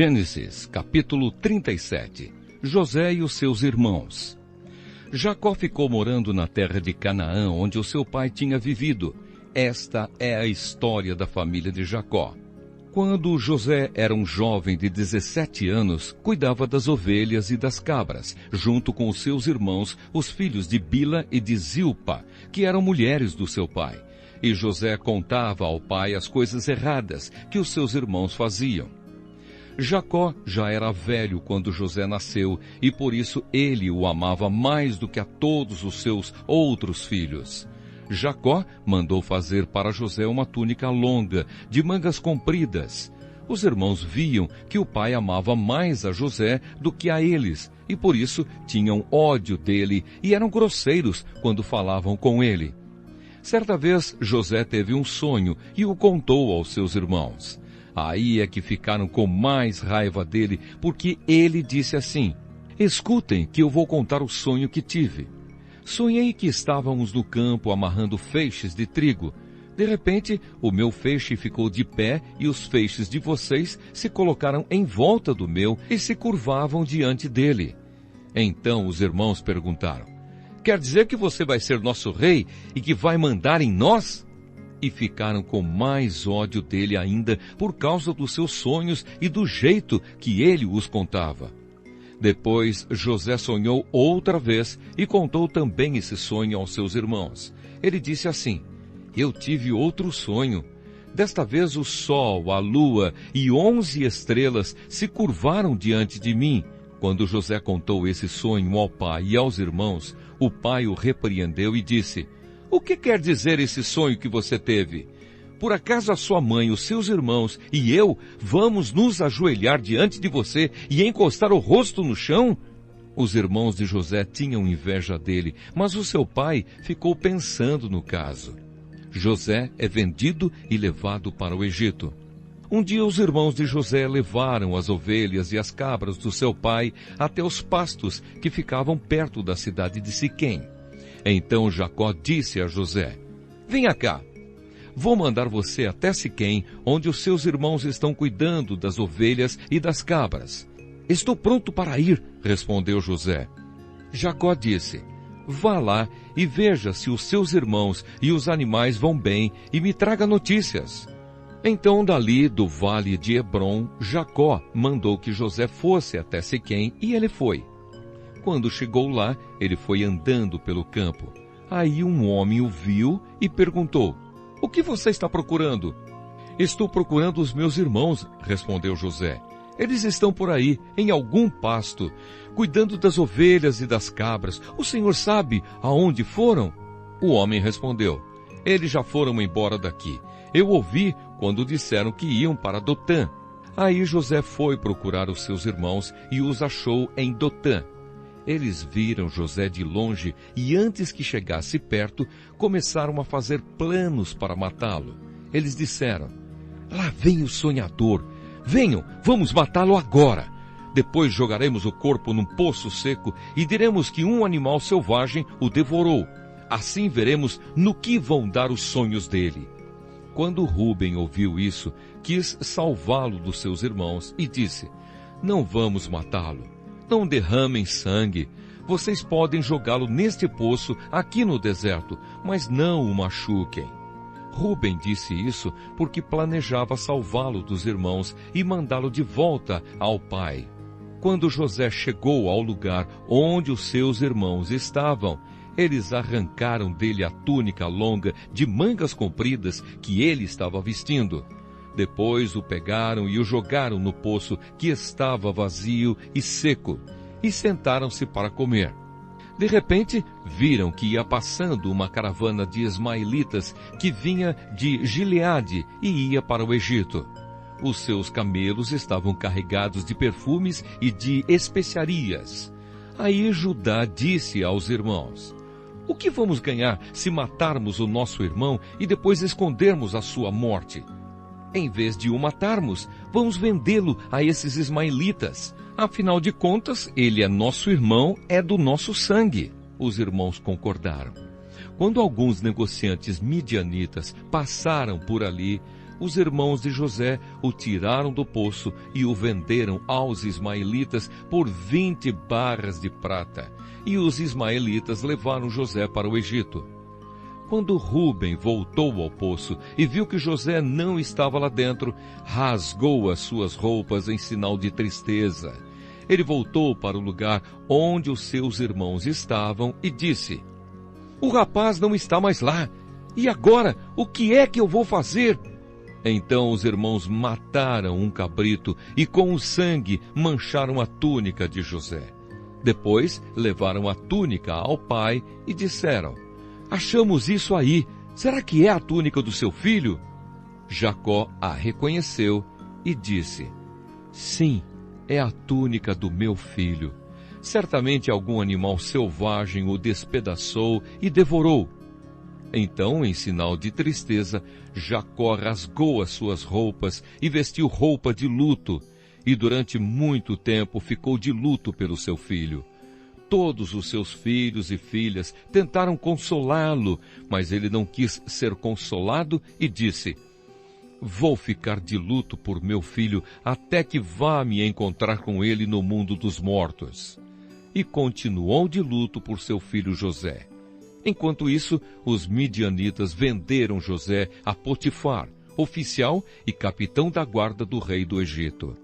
Gênesis, capítulo 37. José e os seus irmãos. Jacó ficou morando na terra de Canaã, onde o seu pai tinha vivido. Esta é a história da família de Jacó. Quando José era um jovem de 17 anos, cuidava das ovelhas e das cabras, junto com os seus irmãos, os filhos de Bila e de Zilpa, que eram mulheres do seu pai. E José contava ao pai as coisas erradas que os seus irmãos faziam. Jacó já era velho quando José nasceu, e por isso ele o amava mais do que a todos os seus outros filhos. Jacó mandou fazer para José uma túnica longa, de mangas compridas. Os irmãos viam que o pai amava mais a José do que a eles, e por isso tinham ódio dele e eram grosseiros quando falavam com ele. Certa vez José teve um sonho e o contou aos seus irmãos. Aí é que ficaram com mais raiva dele, porque ele disse assim: escutem que eu vou contar o sonho que tive. Sonhei que estávamos no campo amarrando feixes de trigo. De repente, o meu feixe ficou de pé e os feixes de vocês se colocaram em volta do meu e se curvavam diante dele. Então os irmãos perguntaram: quer dizer que você vai ser nosso rei e que vai mandar em nós? E ficaram com mais ódio dele ainda por causa dos seus sonhos e do jeito que ele os contava. Depois José sonhou outra vez e contou também esse sonho aos seus irmãos. Ele disse assim: eu tive outro sonho. Desta vez o sol, a lua e 11 estrelas se curvaram diante de mim. Quando José contou esse sonho ao pai e aos irmãos, o pai o repreendeu e disse: o que quer dizer esse sonho que você teve? Por acaso a sua mãe, os seus irmãos e eu vamos nos ajoelhar diante de você e encostar o rosto no chão? Os irmãos de José tinham inveja dele, mas o seu pai ficou pensando no caso. José é vendido e levado para o Egito. Um dia os irmãos de José levaram as ovelhas e as cabras do seu pai até os pastos que ficavam perto da cidade de Siquém. Então Jacó disse a José: venha cá, vou mandar você até Siquém, onde os seus irmãos estão cuidando das ovelhas e das cabras. Estou pronto para ir, respondeu José. Jacó disse: vá lá e veja se os seus irmãos e os animais vão bem e me traga notícias. Então dali do vale de Hebrom, Jacó mandou que José fosse até Siquém e ele foi. Quando chegou lá, ele foi andando pelo campo. Aí um homem o viu e perguntou: o que você está procurando? Estou procurando os meus irmãos, respondeu José. Eles estão por aí, em algum pasto, cuidando das ovelhas e das cabras. O senhor sabe aonde foram? O homem respondeu: eles já foram embora daqui. Eu ouvi quando disseram que iam para Dotã. Aí José foi procurar os seus irmãos e os achou em Dotã. Eles viram José de longe e antes que chegasse perto, começaram a fazer planos para matá-lo. Eles disseram: lá vem o sonhador. Venham, vamos matá-lo agora. Depois jogaremos o corpo num poço seco e diremos que um animal selvagem o devorou. Assim veremos no que vão dar os sonhos dele. Quando Rúben ouviu isso, quis salvá-lo dos seus irmãos e disse: não vamos matá-lo. Não derramem sangue. Vocês podem jogá-lo neste poço aqui no deserto, mas não o machuquem. Rúben disse isso porque planejava salvá-lo dos irmãos e mandá-lo de volta ao pai. Quando José chegou ao lugar onde os seus irmãos estavam, eles arrancaram dele a túnica longa de mangas compridas que ele estava vestindo. Depois o pegaram e o jogaram no poço que estava vazio e seco, e sentaram-se para comer. De repente, viram que ia passando uma caravana de ismaelitas que vinha de Gileade e ia para o Egito. Os seus camelos estavam carregados de perfumes e de especiarias. Aí Judá disse aos irmãos: o que vamos ganhar se matarmos o nosso irmão e depois escondermos a sua morte? Em vez de o matarmos, vamos vendê-lo a esses ismaelitas. Afinal de contas, ele é nosso irmão, é do nosso sangue. Os irmãos concordaram. Quando alguns negociantes midianitas passaram por ali, os irmãos de José o tiraram do poço e o venderam aos ismaelitas por 20 barras de prata. E os ismaelitas levaram José para o Egito. Quando Rúben voltou ao poço e viu que José não estava lá dentro, rasgou as suas roupas em sinal de tristeza. Ele voltou para o lugar onde os seus irmãos estavam e disse: "O rapaz não está mais lá. E agora, o que é que eu vou fazer?" Então os irmãos mataram um cabrito e com o sangue mancharam a túnica de José. Depois levaram a túnica ao pai e disseram: "Achamos isso aí. Será que é a túnica do seu filho?" Jacó a reconheceu e disse: "Sim, é a túnica do meu filho. Certamente algum animal selvagem o despedaçou e devorou." Então, em sinal de tristeza, Jacó rasgou as suas roupas e vestiu roupa de luto, e durante muito tempo ficou de luto pelo seu filho. Todos os seus filhos e filhas tentaram consolá-lo, mas ele não quis ser consolado e disse: "Vou ficar de luto por meu filho até que vá me encontrar com ele no mundo dos mortos." E continuou de luto por seu filho José. Enquanto isso, os midianitas venderam José a Potifar, oficial e capitão da guarda do rei do Egito.